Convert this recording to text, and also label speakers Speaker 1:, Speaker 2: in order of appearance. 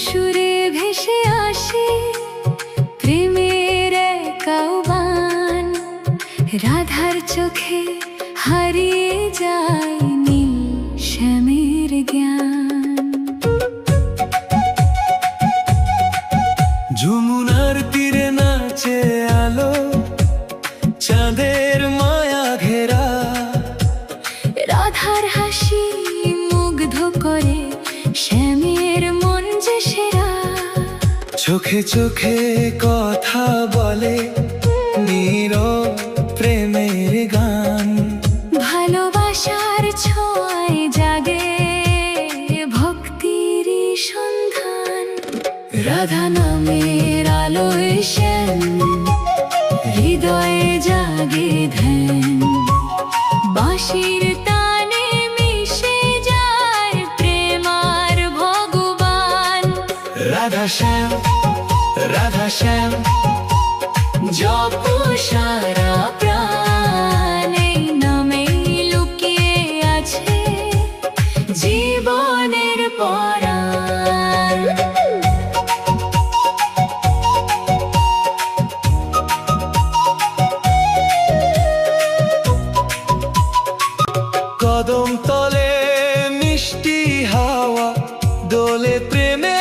Speaker 1: সুরে ভেসে আসে প্রেমের এক আহ্বান। রাধার চোখে হারিয়ে যায় নীল শ্যামের জ্ঞান।
Speaker 2: যমুনার তীরে নাচে আলো, চাঁদের মায়া ঘেরা।
Speaker 1: রাধার হাসি মুগ্ধ করে শ্যামের মন যে সেরা।
Speaker 2: চোখে চোখে কথা বলে নীরব প্রেমের গান।
Speaker 1: ভালোবাসার ছোঁয়ায় জাগে ভক্তির সন্ধান। রাধা নামের আলোয় শ্যাম হৃদয়ে জাগে ধ্যান। বাঁশির তানে মিশে যায় প্রেম আর ভগবান।
Speaker 2: রাধা শ্যাম, রাধা শ্যাম,
Speaker 1: জপ সারা প্রাণ, এই নামেই লুকিয়ে আছে জীবনের পরাণ।
Speaker 2: কদম তলে মিষ্টি হাওয়া দোলে প্রেমে